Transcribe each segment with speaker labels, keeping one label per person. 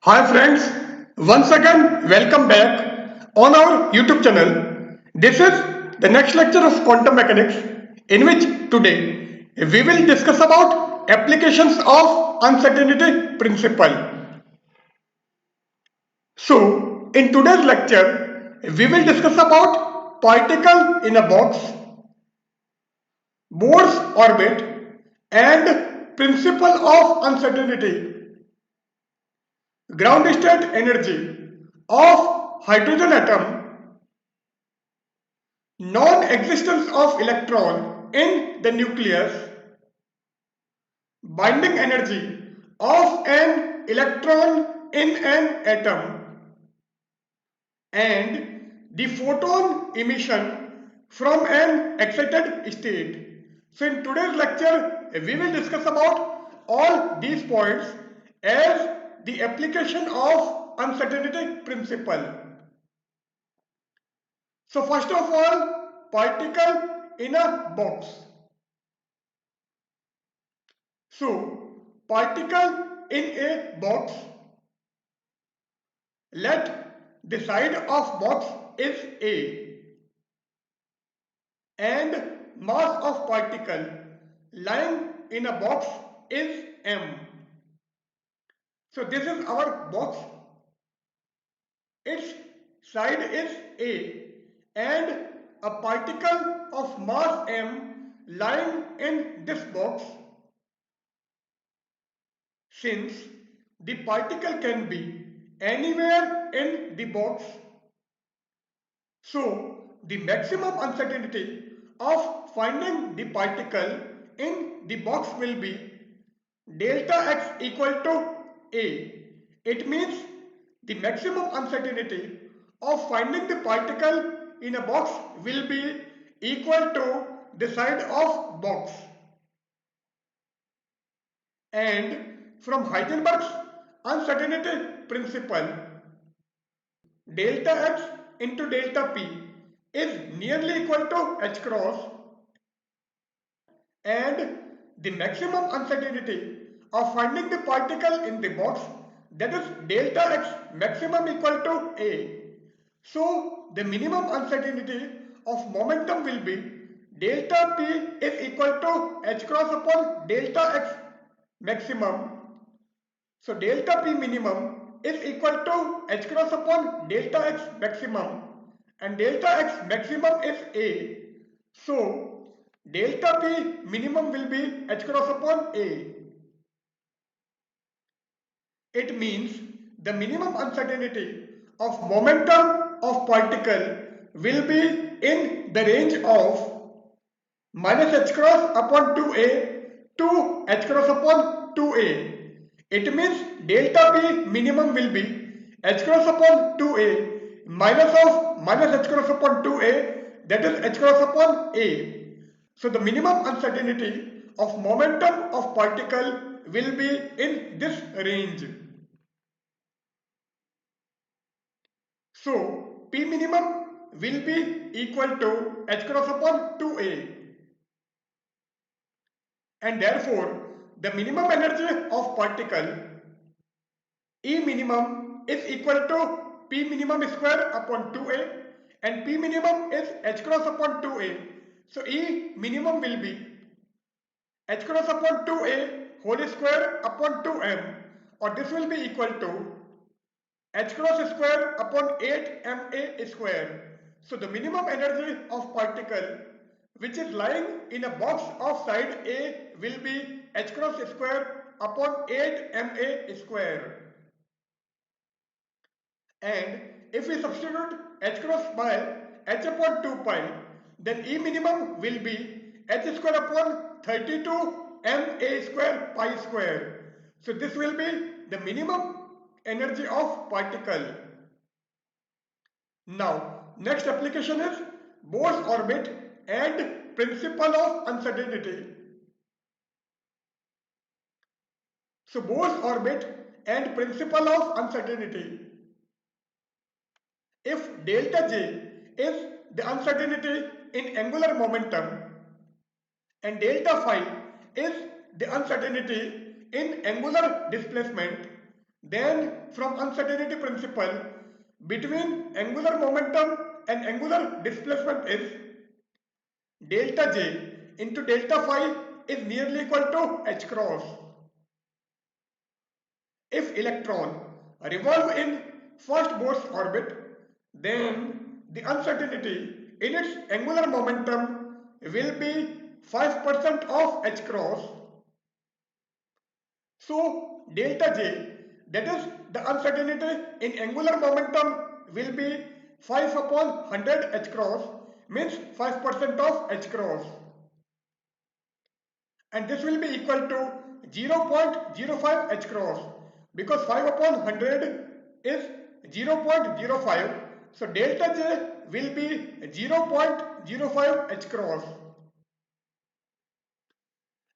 Speaker 1: Hi friends, once again welcome back on our YouTube channel. This is the next lecture of quantum mechanics in which today we will discuss about applications of uncertainty principle. So in today's lecture we will discuss about particle in a box, Bohr's orbit and principle of uncertainty, ground state energy of hydrogen atom, non-existence of electron in the nucleus, binding energy of an electron in an atom, and the photon emission from an excited state. So in today's lecture, we will discuss about all these points as the application of uncertainty principle. So first of all, particle in a box. So, particle in a box, let the side of box is A and mass of particle lying in a box is M. So this is our box, its side is A and a particle of mass M lying in this box. Since the particle can be anywhere in the box, so the maximum uncertainty of finding the particle in the box will be delta x equal to A. It means the maximum uncertainty of finding the particle in a box will be equal to the side of box. And from Heisenberg's uncertainty principle, delta x into delta p is nearly equal to h cross, and the maximum uncertainty of finding the particle in the box, that is delta x maximum equal to A. So the minimum uncertainty of momentum will be delta p is equal to h cross upon delta x maximum. So delta P minimum is equal to h cross upon delta x maximum, and delta x maximum is A. So delta P minimum will be h cross upon A. It means the minimum uncertainty of momentum of particle will be in the range of minus h cross upon 2A to h cross upon 2A. It means delta P minimum will be h cross upon 2A minus of minus h cross upon 2A, that is h cross upon A. So the minimum uncertainty of momentum of particle will be in this range. So P minimum will be equal to h cross upon 2A, and therefore the minimum energy of particle E minimum is equal to P minimum square upon 2A, and P minimum is h cross upon 2A. So E minimum will be h cross upon 2A whole square upon 2m, or this will be equal to h cross square upon 8ma square. So the minimum energy of particle which is lying in a box of side A will be h cross square upon 8ma square. And if we substitute h cross by h upon 2 pi, then E minimum will be h square upon 32 ma square pi square. So this will be the minimum energy of particle. Now, next application is Bohr's orbit and principle of uncertainty. So Bohr's orbit and principle of uncertainty. If delta J is the uncertainty in angular momentum and delta phi is the uncertainty in angular displacement, then from uncertainty principle, between angular momentum and angular displacement is delta J into delta phi is nearly equal to h cross. If electron revolve in first Bohr's orbit, then the uncertainty in its angular momentum will be 5% of h cross. So delta J, that is the uncertainty in angular momentum, will be 5 upon 100 h cross, means 5% of h cross. And this will be equal to 0.05 h cross, because 5 upon 100 is 0.05. So delta J will be 0.05 h cross.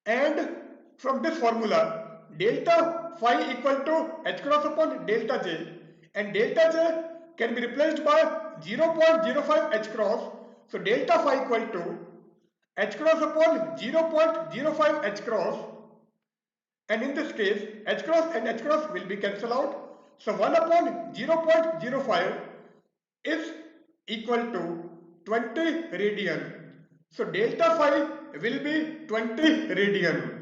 Speaker 1: And from this formula, delta phi equal to h cross upon delta J, and delta J can be replaced by 0.05 h cross. So delta phi equal to h cross upon 0.05 h cross, and in this case h cross and h cross will be cancelled out. So 1 upon 0.05 is equal to 20 radian. So delta phi will be 20 radian.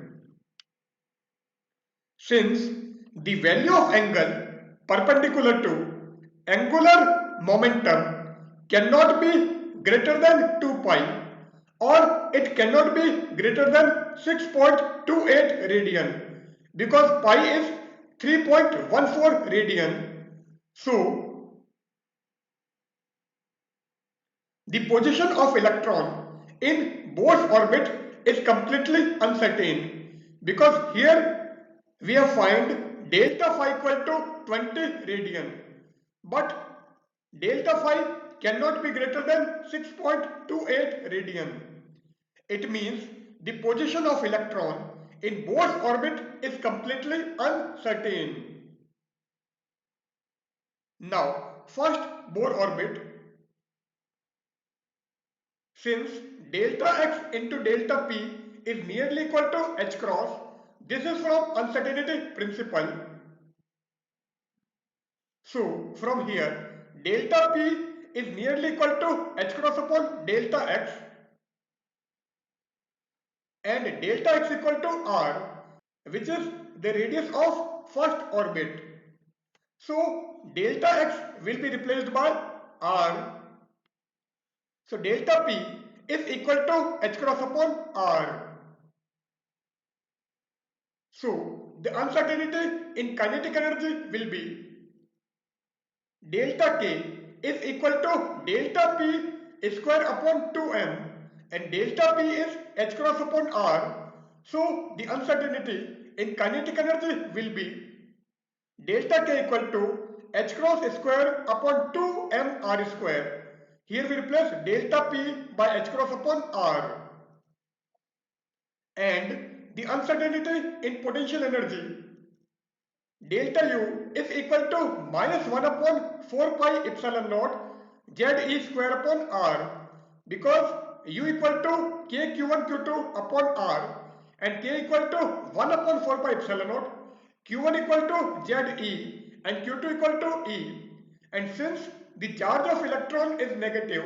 Speaker 1: Since the value of angle perpendicular to angular momentum cannot be greater than 2 pi, or it cannot be greater than 6.28 radian, because pi is 3.14 radian. So the position of electron in Bohr's orbit is completely uncertain, because here we have find delta phi equal to 20 radian, but delta phi cannot be greater than 6.28 radian. It means the position of electron in Bohr's orbit is completely uncertain. Now, first Bohr orbit. Since delta x into delta p is nearly equal to h cross, this is from uncertainty principle. So from here, delta p is nearly equal to h cross upon delta x, and delta x equal to r, which is the radius of first orbit. So delta x will be replaced by r. So delta p is equal to h cross upon r. So the uncertainty in kinetic energy will be delta k is equal to delta p square upon 2m, and delta p is h cross upon r. So the uncertainty in kinetic energy will be delta k equal to h cross square upon 2m r square. Here we replace delta p by h cross upon r. And the uncertainty in potential energy, delta u is equal to minus 1 upon 4 pi epsilon naught Z e square upon r, because u equal to k q1 q2 upon r, and k equal to 1 upon 4 pi epsilon naught, q1 equal to Ze and q2 equal to e. And since the charge of electron is negative,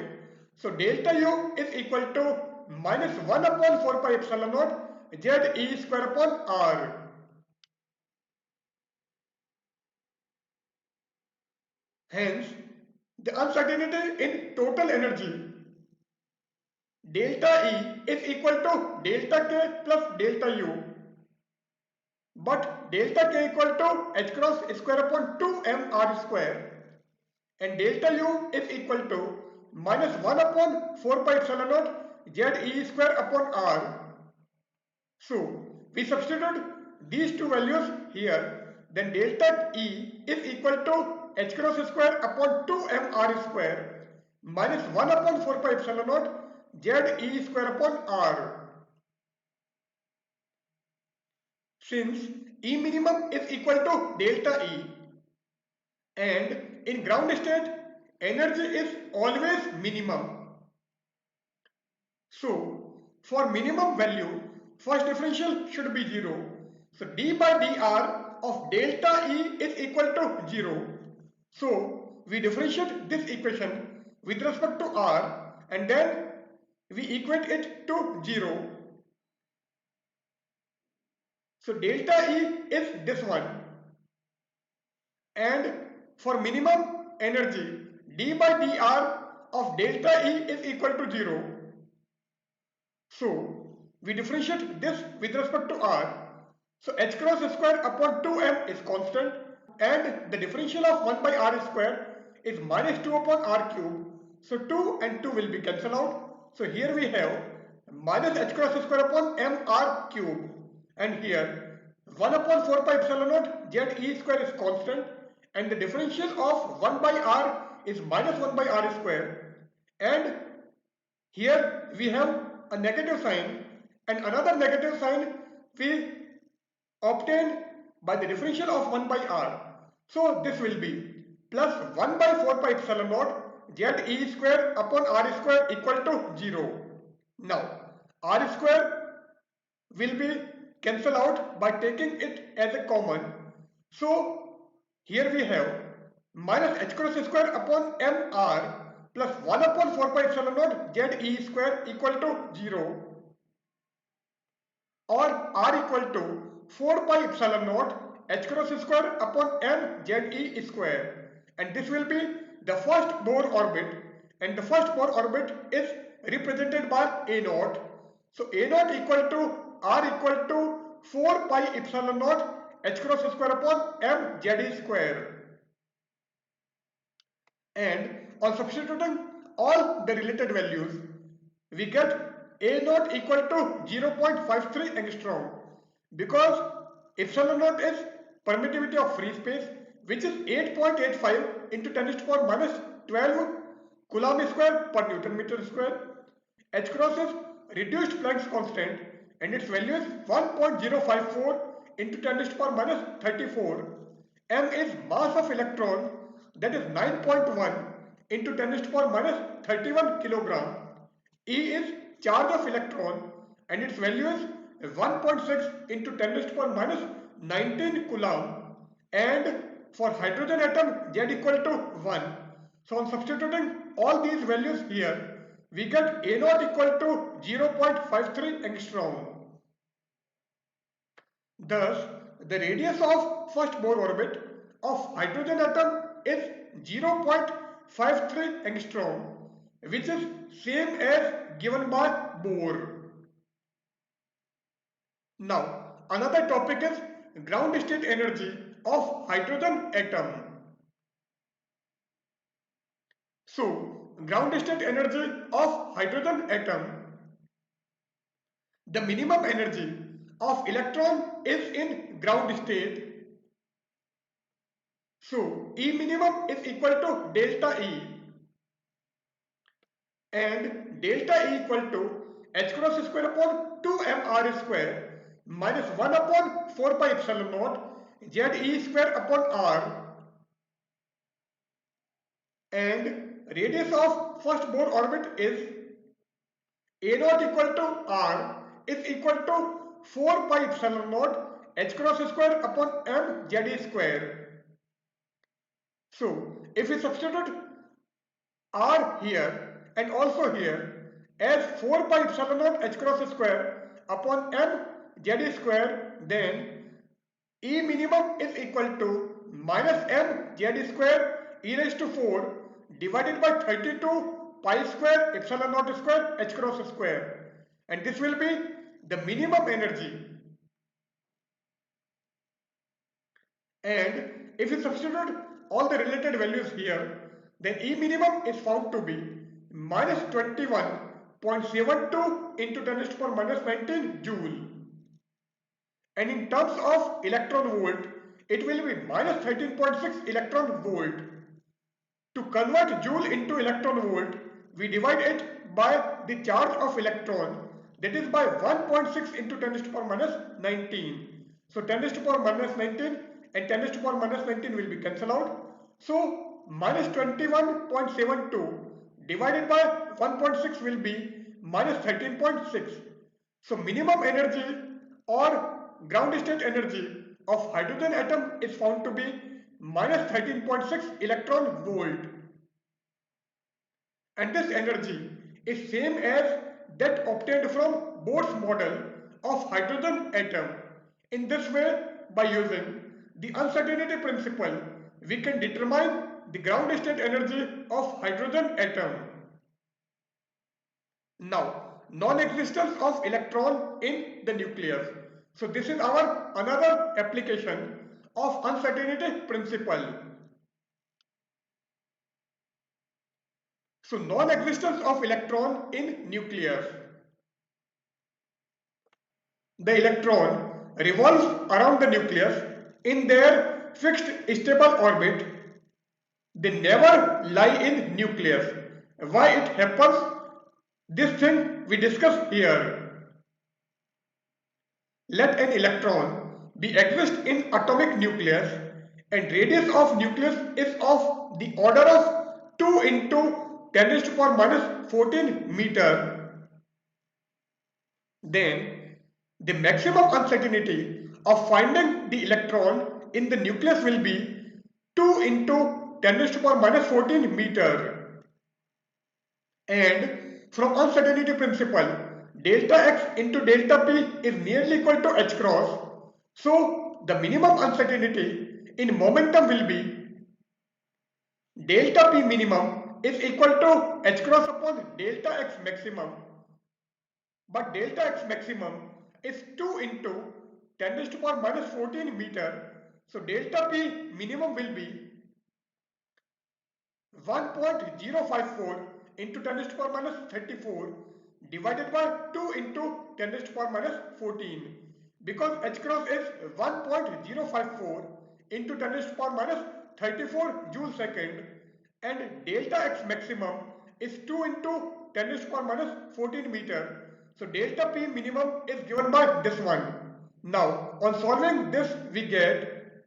Speaker 1: so delta u is equal to minus 1 upon 4 pi epsilon naught Ze square upon r. Hence, the uncertainty in total energy, delta E is equal to delta K plus delta U, but delta K equal to h cross square upon 2m r square, and delta U is equal to minus 1 upon 4 pi epsilon naught Ze square upon r. So, we substitute these two values here, then delta E is equal to h cross square upon 2m r square minus 1 upon 4 pi epsilon naught Ze square upon r. Since E minimum is equal to delta E, and in ground state energy is always minimum, so for minimum value first differential should be 0. So d by dr of delta E is equal to 0. So we differentiate this equation with respect to R and then we equate it to 0. So delta E is this one, and for minimum energy d by dr of delta E is equal to 0. So we differentiate this with respect to R. So h cross square upon 2m is constant and the differential of 1 by r square is minus 2 upon r cube. So 2 and 2 will be cancelled out. So here we have minus h cross square upon mr cube, and here 1 upon 4 pi epsilon naught ze square is constant and the differential of 1 by r is minus 1 by r square, and here we have a negative sign and another negative sign we obtained by the differential of 1 by r. So this will be plus 1 by 4 pi epsilon naught ze square upon r square equal to 0. Now r square will be cancelled out by taking it as a common. So here we have minus h cross square upon mr plus 1 upon 4 pi epsilon naught ze square equal to 0, or r equal to 4 pi epsilon naught h cross square upon m ze square, and this will be the first Bohr orbit, and the first Bohr orbit is represented by a0. So a0 equal to r equal to 4 pi epsilon naught h cross square upon m ze square, and on substituting all the related values we get a0 equal to 0.53 angstrom, because epsilon naught is permittivity of free space, which is 8.85 into 10 to the power minus 12 coulomb square per Newton meter square. H cross is reduced Planck's constant and its value is 1.054 into 10 to the power minus 34. M is mass of electron, that is 9.1 into 10 to the power minus 31 kilogram. E is charge of electron and its value is 1.6 into 10 to the power minus 19 coulomb, and for hydrogen atom Z equal to 1. So on substituting all these values here we get A0 equal to 0.53 angstrom. Thus the radius of first Bohr orbit of hydrogen atom is 0.53 angstrom, which is same as given by Bohr. Now another topic is ground state energy of hydrogen atom. So ground state energy of hydrogen atom, the minimum energy of electron is in ground state. So E minimum is equal to delta E, and delta E equal to h cross square upon 2mr square minus 1 upon 4 pi epsilon naught ze square upon r, and radius of first Bohr orbit is a0 equal to r is equal to 4 pi epsilon naught h cross square upon m ze square. So if we substitute r here and also here as 4 pi epsilon naught h cross square upon m z square, then E minimum is equal to minus m z square e raised to 4 divided by 32 pi square epsilon naught square h cross square, and this will be the minimum energy. And if you substitute all the related values here, then E minimum is found to be minus 21.72 into 10 to the power minus 19 joule. And in terms of electron volt, it will be minus 13.6 electron volt. To convert joule into electron volt, we divide it by the charge of electron, that is by 1.6 into 10 to the power minus 19. So 10 to the power minus 19 and 10 to the power minus 19 will be cancelled out. So minus 21.72 divided by 1.6 will be minus 13.6. So minimum energy or ground state energy of hydrogen atom is found to be minus 13.6 electron volt, and this energy is same as that obtained from Bohr's model of hydrogen atom. In this way, by using the uncertainty principle, we can determine the ground state energy of hydrogen atom. Now, non-existence of electron in the nucleus. So this is our another application of uncertainty principle. So non-existence of electron in nucleus. The electron revolves around the nucleus in their fixed stable orbit. They never lie in nucleus. Why it happens? This thing we discuss here. Let an electron be exist in atomic nucleus and radius of nucleus is of the order of 2 into 10 raised to the power minus 14 meter. Then the maximum uncertainty of finding the electron in the nucleus will be 2 into 10 raised to the power minus 14 meter. And from uncertainty principle, delta x into delta p is nearly equal to h cross. So the minimum uncertainty in momentum will be delta p minimum is equal to h cross upon delta x maximum. But delta x maximum is 2 into 10 raised to the power minus 14 meter. So delta p minimum will be 1.054 into 10 raised to the power minus 34 divided by 2 into 10 raised to the power minus 14, because h cross is 1.054 into 10 raised to the power minus 34 joule second and delta x maximum is 2 into 10 raised to the power minus 14 meter. So delta p minimum is given by this one. Now on solving this we get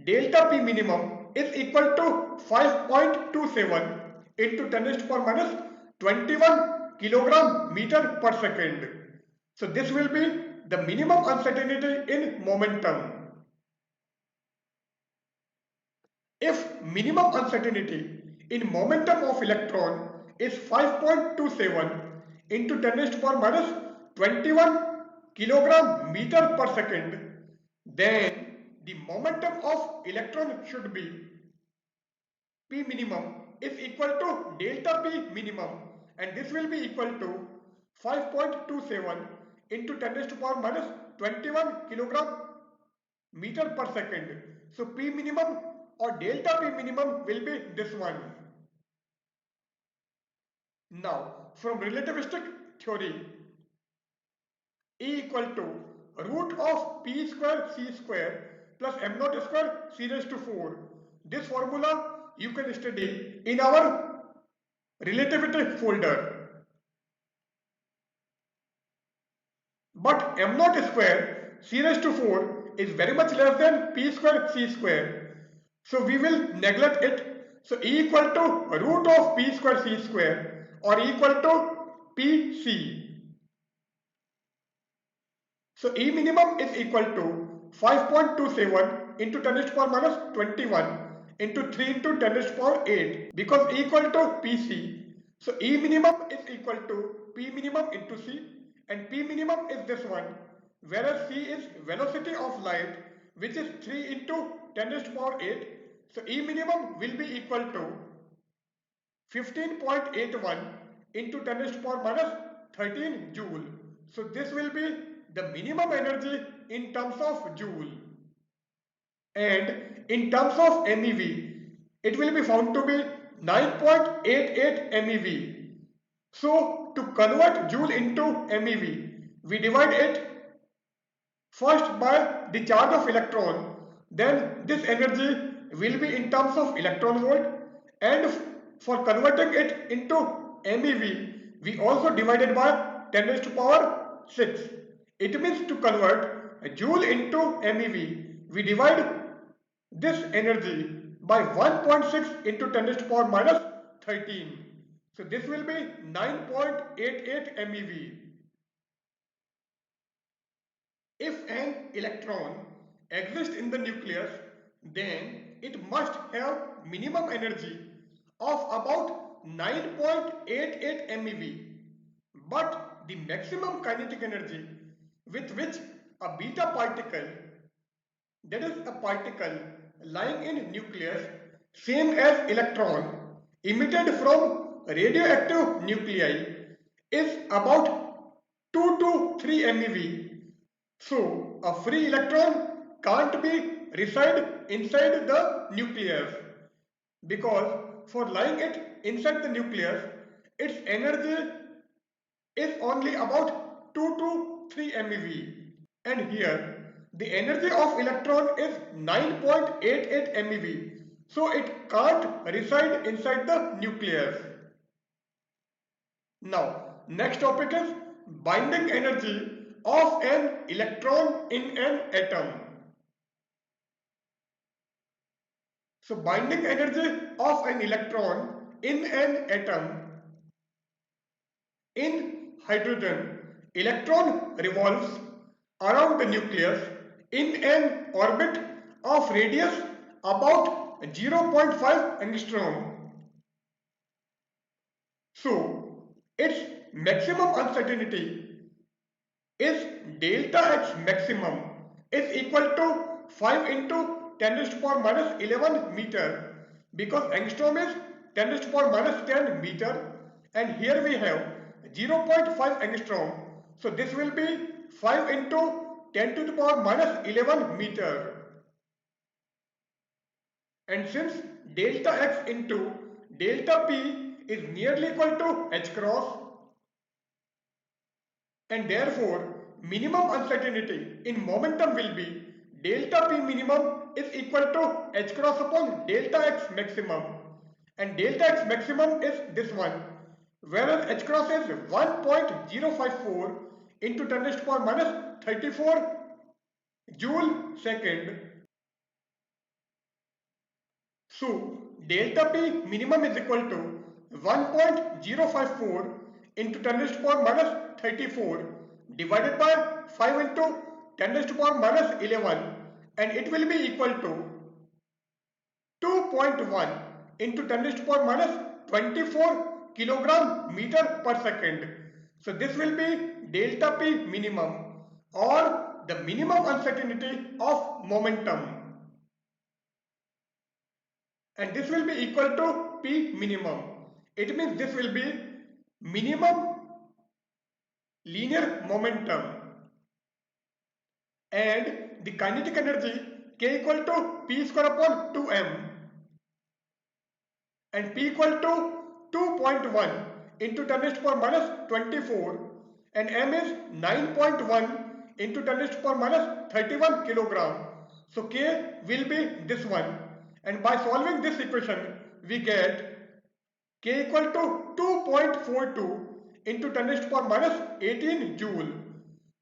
Speaker 1: delta p minimum is equal to 5.27 into 10 raised to the power minus 21 kilogram meter per second. So this will be the minimum uncertainty in momentum. If minimum uncertainty in momentum of electron is 5.27 into 10 raised to the power minus 21 kilogram meter per second, then the momentum of electron should be P minimum is equal to delta P minimum, and this will be equal to 5.27 into 10 raised to the power minus 21 kilogram meter per second. So P minimum or delta P minimum will be this one. Now from relativistic theory, E equal to root of P square C square plus m naught square C raised to 4. This formula you can study in our relativity folder. But m naught square C raised to 4 is very much less than P square C square. So we will neglect it. So E equal to root of P square C square or equal to PC. So E minimum is equal to 5.27 into 10 raised to the power minus 21 into 3 into 10 raised to the power 8, because E equal to PC. So E minimum is equal to P minimum into C, and P minimum is this one, whereas C is velocity of light, which is 3 into 10 raised to the power 8. So E minimum will be equal to 15.81 into 10 raised to the power minus 13 joule. So this will be the minimum energy in terms of joule, and in terms of MeV it will be found to be 9.88 MeV. So to convert joule into MeV, we divide it first by the charge of electron, then this energy will be in terms of electron volt, and for converting it into MeV we also divided by 10 raised to the power 6. It means to convert a joule into MeV, we divide this energy by 1.6 into 10 raised to the power minus 13. So this will be 9.88 MeV. If an electron exists in the nucleus, then it must have minimum energy of about 9.88 MeV. But the maximum kinetic energy with which a beta particle, that is a particle lying in nucleus, same as electron, emitted from radioactive nuclei, is about 2 to 3 MeV. So, a free electron can't be reside inside the nucleus because for lying it inside the nucleus, its energy is only about 2 to 3 MeV. And here, the energy of electron is 9.88 MeV. So, it can't reside inside the nucleus. Now, next topic is binding energy of an electron in an atom. So, binding energy of an electron in an atom. In hydrogen, electron revolves around the nucleus in an orbit of radius about 0.5 angstrom. So, its maximum uncertainty is delta X maximum is equal to 5 into 10 raised to power minus 11 meter, because angstrom is 10 raised to power minus 10 meter and here we have 0.5 angstrom. So this will be 5 into 10 to the power minus 11 meter. And since delta X into delta P is nearly equal to H cross, and therefore minimum uncertainty in momentum will be delta P minimum is equal to H cross upon delta X maximum, and delta X maximum is this one, whereas H cross is 1.054 into 10 raised to power minus 34 joule second. So delta P minimum is equal to 1.054 into 10 raised to power minus 34 divided by 5 into 10 raised to power minus 11, and it will be equal to 2.1 into 10 raised to power minus 24 kilogram meter per second. So this will be delta P minimum, or the minimum uncertainty of momentum. And this will be equal to P minimum. It means this will be minimum linear momentum, and the kinetic energy K equal to P square upon 2m, and P equal to 2.1 into 10 raised to power minus 24, and m is 9.1 into 10 raised to power minus 31 kilogram. So K will be this one, and by solving this equation we get K equal to 2.42 into 10 raised to power minus 18 joule.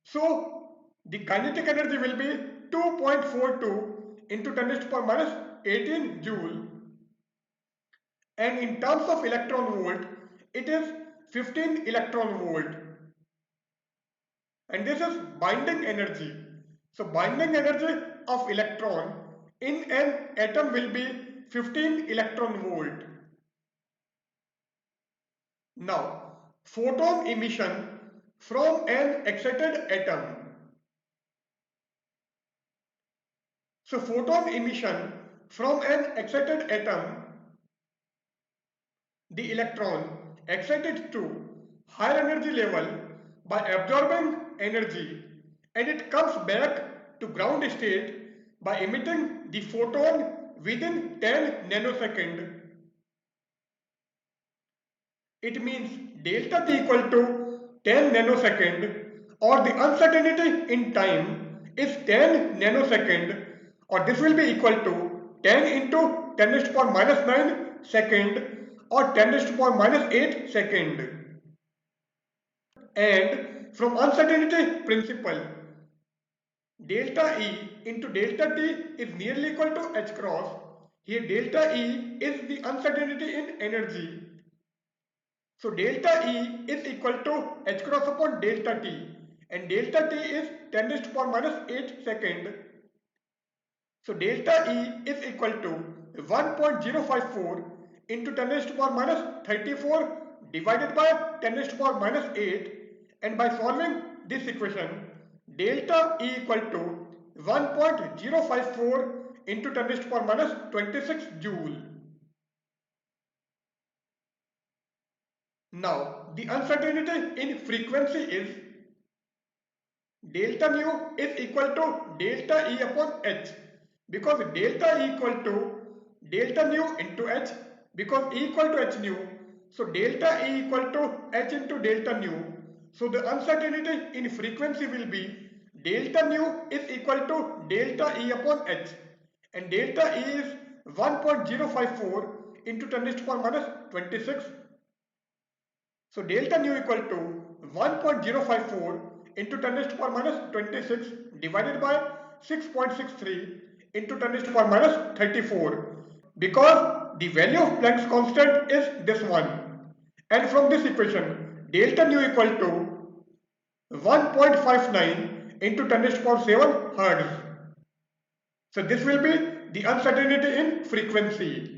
Speaker 1: So the kinetic energy will be 2.42 into 10 raised to power minus 18 joule, and in terms of electron volt it is 15 electron volt, and this is binding energy. So binding energy of electron in an atom will be 15 electron volt. Now, photon emission from an excited atom. So photon emission from an excited atom, the electron excited to higher energy level by absorbing energy, and it comes back to ground state by emitting the photon within 10 nanosecond. It means delta T equal to 10 nanosecond, or the uncertainty in time is 10 nanosecond, or this will be equal to 10 into 10 raised to power minus 9 second, or 10 raised to power minus 8 second. And from uncertainty principle, delta E into delta T is nearly equal to H cross. Here delta E is the uncertainty in energy. So delta E is equal to H cross upon delta T, and delta T is 10 raised to power minus 8 second. So delta E is equal to 1.054 into 10 raised to power minus 34 divided by 10 raised to power minus 8, and by solving this equation, delta E equal to 1.054 into 10 raised to power minus 26 joule. Now the uncertainty in frequency is delta nu is equal to delta E upon h, because delta E equal to delta nu into h, because E equal to h nu, so delta E equal to h into delta nu. So the uncertainty in frequency will be delta nu is equal to delta E upon h, and delta E is 1.054 into 10 raised to power minus 26. So delta nu equal to 1.054 into 10 raised to power minus 26 divided by 6.63 into 10 raised to power minus 34, because the value of Planck's constant is this one, and from this equation delta nu equal to 1.59 into 10 raised to power 7 Hertz. So this will be the uncertainty in frequency.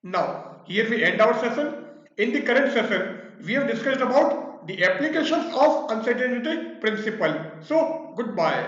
Speaker 1: Now, here we end our session. In the current session, we have discussed about the applications of uncertainty principle. So, goodbye.